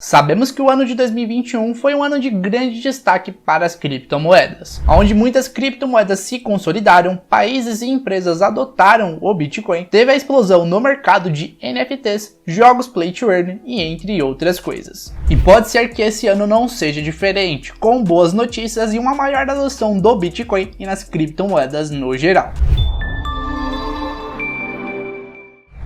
Sabemos que o ano de 2021 foi um ano de grande destaque para as criptomoedas, onde muitas criptomoedas se consolidaram, países e empresas adotaram o Bitcoin, teve a explosão no mercado de NFTs, jogos Play to Earn e entre outras coisas. E pode ser que esse ano não seja diferente, com boas notícias e uma maior adoção do Bitcoin e nas criptomoedas no geral.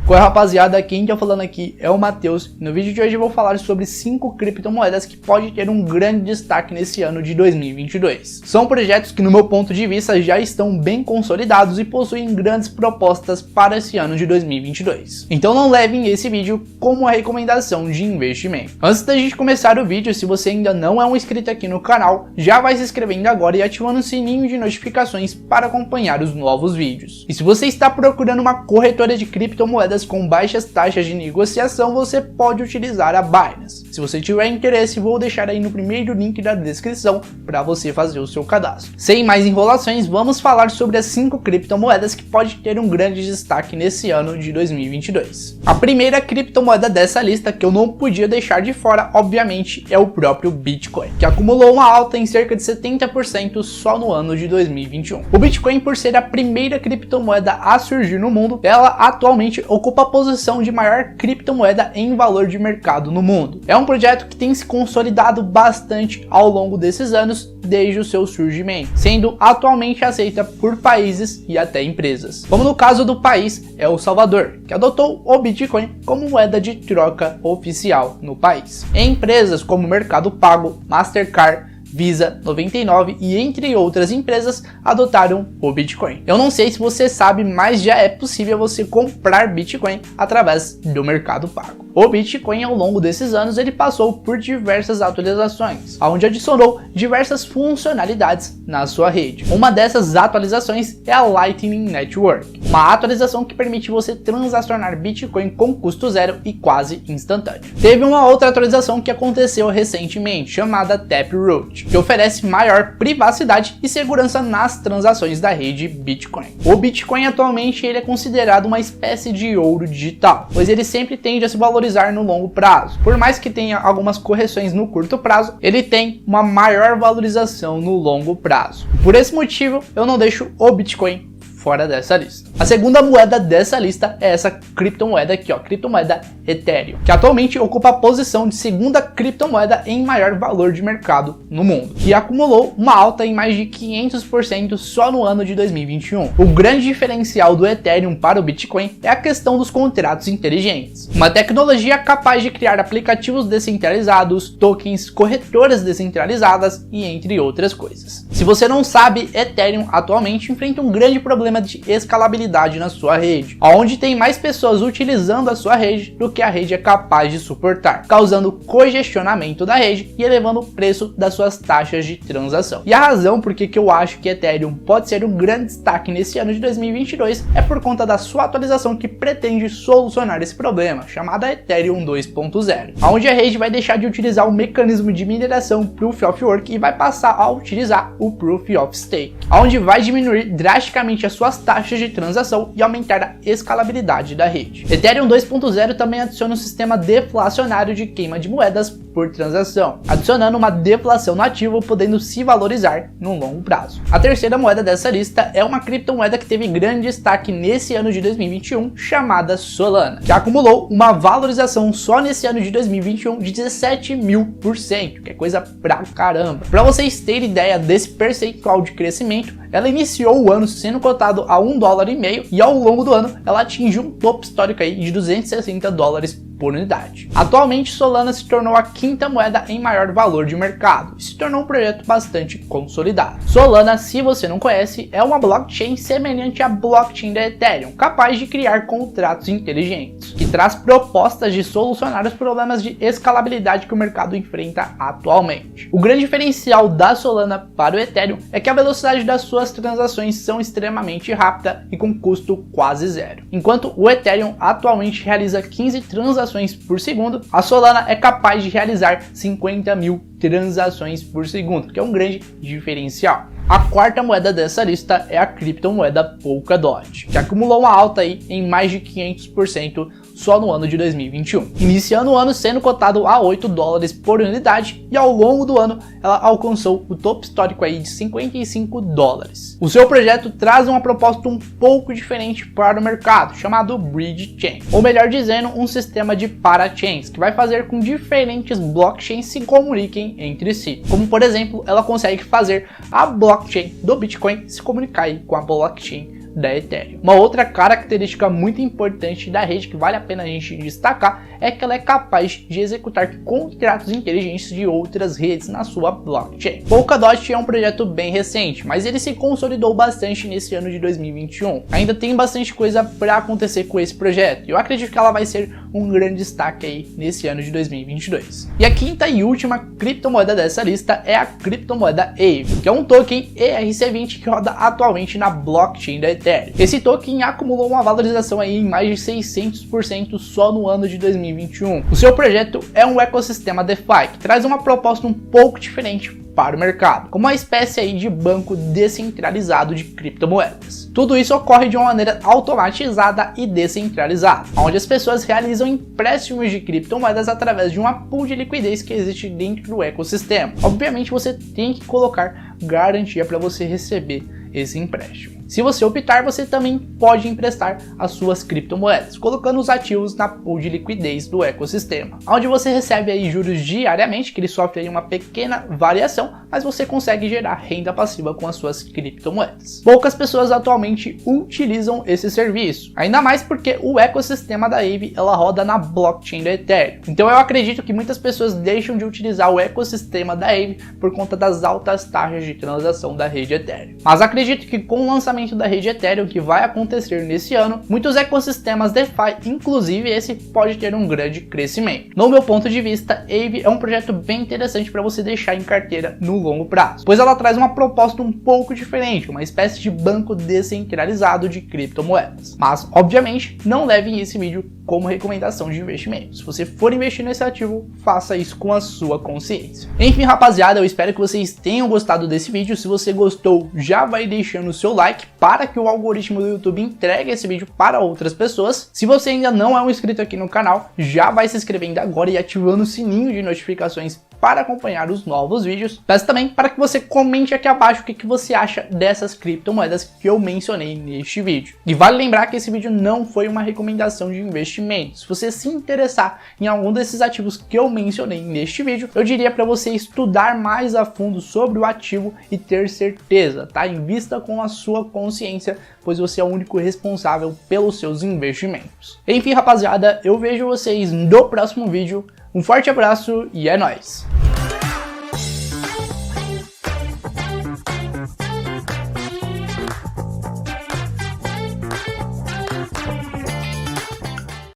Oi rapaziada, quem tá falando aqui é o Matheus e no vídeo de hoje eu vou falar sobre 5 criptomoedas que podem ter um grande destaque nesse ano de 2022. São projetos que no meu ponto de vista já estão bem consolidados e possuem grandes propostas para esse ano de 2022. Então não levem esse vídeo como uma recomendação de investimento. Antes da gente começar o vídeo, se você ainda não é um inscrito aqui no canal, já vai se inscrevendo agora e ativando o sininho de notificações para acompanhar os novos vídeos. E se você está procurando uma corretora de criptomoedas com baixas taxas de negociação, você pode utilizar a Binance. Se você tiver interesse, vou deixar aí no primeiro link da descrição para você fazer o seu cadastro. Sem mais enrolações, vamos falar sobre as 5 criptomoedas que podem ter um grande destaque nesse ano de 2022. A primeira criptomoeda dessa lista que eu não podia deixar de fora, obviamente, é o próprio Bitcoin, que acumulou uma alta em cerca de 70% só no ano de 2021. O Bitcoin, por ser a primeira criptomoeda a surgir no mundo, ela atualmente ocupa a posição de maior criptomoeda em valor de mercado no mundo. É um projeto que tem se consolidado bastante ao longo desses anos desde o seu surgimento, sendo atualmente aceita por países e até empresas. Como no caso do país é El Salvador, que adotou o Bitcoin como moeda de troca oficial no país. Empresas como Mercado Pago, Mastercard, Visa, 99 e entre outras empresas adotaram o Bitcoin. Eu não sei se você sabe, mas já é possível você comprar Bitcoin através do Mercado Pago. O Bitcoin, ao longo desses anos, ele passou por diversas atualizações, onde adicionou diversas funcionalidades na sua rede. Uma dessas atualizações é a Lightning Network, uma atualização que permite você transacionar Bitcoin com custo zero e quase instantâneo. Teve uma outra atualização que aconteceu recentemente, chamada Taproot, que oferece maior privacidade e segurança nas transações da rede Bitcoin. O Bitcoin atualmente ele é considerado uma espécie de ouro digital, pois ele sempre tende a se valorizar no longo prazo. Por mais que tenha algumas correções no curto prazo, ele tem uma maior valorização no longo prazo. Por esse motivo, eu não deixo o Bitcoin fora dessa lista. A segunda moeda dessa lista é essa criptomoeda aqui, ó, criptomoeda Ethereum, que atualmente ocupa a posição de segunda criptomoeda em maior valor de mercado no mundo, e acumulou uma alta em mais de 500% só no ano de 2021. O grande diferencial do Ethereum para o Bitcoin é a questão dos contratos inteligentes, uma tecnologia capaz de criar aplicativos descentralizados, tokens, corretoras descentralizadas e entre outras coisas. Se você não sabe, Ethereum atualmente enfrenta um grande problema de escalabilidade na sua rede, onde tem mais pessoas utilizando a sua rede do que a rede é capaz de suportar, causando congestionamento da rede e elevando o preço das suas taxas de transação. E a razão por que eu acho que Ethereum pode ser um grande destaque nesse ano de 2022 é por conta da sua atualização que pretende solucionar esse problema, chamada Ethereum 2.0, onde a rede vai deixar de utilizar o mecanismo de mineração Proof of Work e vai passar a utilizar o Proof of Stake, onde vai diminuir drasticamente as suas taxas de transação e aumentar a escalabilidade da rede. Ethereum 2.0 também adiciona um sistema deflacionário de queima de moedas por transação, adicionando uma deflação no ativo, podendo se valorizar no longo prazo. A terceira moeda dessa lista é uma criptomoeda que teve grande destaque nesse ano de 2021, chamada Solana, que acumulou uma valorização só nesse ano de 2021 de 17.000%, que é coisa pra caramba. Para vocês terem ideia desse percentual de crescimento, ela iniciou o ano sendo cotada a $1,50 e ao longo do ano ela atingiu um topo histórico aí de $260 por unidade. Atualmente, Solana se tornou a quinta moeda em maior valor de mercado e se tornou um projeto bastante consolidado. Solana, se você não conhece, é uma blockchain semelhante à blockchain da Ethereum, capaz de criar contratos inteligentes, que traz propostas de solucionar os problemas de escalabilidade que o mercado enfrenta atualmente. O grande diferencial da Solana para o Ethereum é que a velocidade das suas transações são extremamente rápida e com custo quase zero. Enquanto o Ethereum atualmente realiza 15 transações por segundo, a Solana é capaz de realizar 50.000 transações por segundo, que é um grande diferencial. A quarta moeda dessa lista é a criptomoeda Polkadot, que acumulou uma alta aí em mais de 500% só no ano de 2021, iniciando o ano sendo cotado a 8 dólares por unidade e ao longo do ano ela alcançou o topo histórico aí de 55 dólares. O seu projeto traz uma proposta um pouco diferente para o mercado, chamado Bridge Chain, ou melhor dizendo, um sistema de parachains, que vai fazer com diferentes blockchains se comuniquem entre si. Como por exemplo, ela consegue fazer a blockchain do Bitcoin se comunicar aí com a blockchain da Ethereum. Uma outra característica muito importante da rede que vale a pena a gente destacar é que ela é capaz de executar contratos inteligentes de outras redes na sua blockchain. Polkadot é um projeto bem recente, mas ele se consolidou bastante nesse ano de 2021. Ainda tem bastante coisa para acontecer com esse projeto e eu acredito que ela vai ser um grande destaque aí nesse ano de 2022. E a quinta e última criptomoeda dessa lista é a criptomoeda Aave, que é um token ERC20 que roda atualmente na blockchain da Ethereum. Esse token acumulou uma valorização aí em mais de 600% só no ano de 2021. O seu projeto é um ecossistema DeFi que traz uma proposta um pouco diferente para o mercado, como uma espécie aí de banco descentralizado de criptomoedas. Tudo isso ocorre de uma maneira automatizada e descentralizada, onde as pessoas realizam empréstimos de criptomoedas através de uma pool de liquidez que existe dentro do ecossistema. Obviamente você tem que colocar garantia para você receber esse empréstimo. Se você optar, você também pode emprestar as suas criptomoedas, colocando os ativos na pool de liquidez do ecossistema, onde você recebe aí juros diariamente, que ele sofre aí uma pequena variação, mas você consegue gerar renda passiva com as suas criptomoedas. Poucas pessoas atualmente utilizam esse serviço, ainda mais porque o ecossistema da Aave ela roda na blockchain da Ethereum. Então eu acredito que muitas pessoas deixam de utilizar o ecossistema da Aave por conta das altas taxas de transação da rede Ethereum. Mas acredito que com o lançamento da rede Ethereum que vai acontecer nesse ano, muitos ecossistemas DeFi, inclusive esse, pode ter um grande crescimento. No meu ponto de vista, Aave é um projeto bem interessante para você deixar em carteira no longo prazo, pois ela traz uma proposta um pouco diferente, uma espécie de banco descentralizado de criptomoedas. Mas, obviamente, não levem esse vídeo como recomendação de investimento. Se você for investir nesse ativo, faça isso com a sua consciência. Enfim, rapaziada, eu espero que vocês tenham gostado desse vídeo. Se você gostou, já vai deixando o seu like para que o algoritmo do YouTube entregue esse vídeo para outras pessoas. Se você ainda não é um inscrito aqui no canal, já vai se inscrevendo agora e ativando o sininho de notificações para acompanhar os novos vídeos. Peço também para que você comente aqui abaixo o que você acha dessas criptomoedas que eu mencionei neste vídeo. E vale lembrar que esse vídeo não foi uma recomendação de investimento. Se você se interessar em algum desses ativos que eu mencionei neste vídeo, eu diria para você estudar mais a fundo sobre o ativo e ter certeza, tá? Invista com a sua consciência, pois você é o único responsável pelos seus investimentos. Enfim, rapaziada, eu vejo vocês no próximo vídeo. Um forte abraço e é nóis!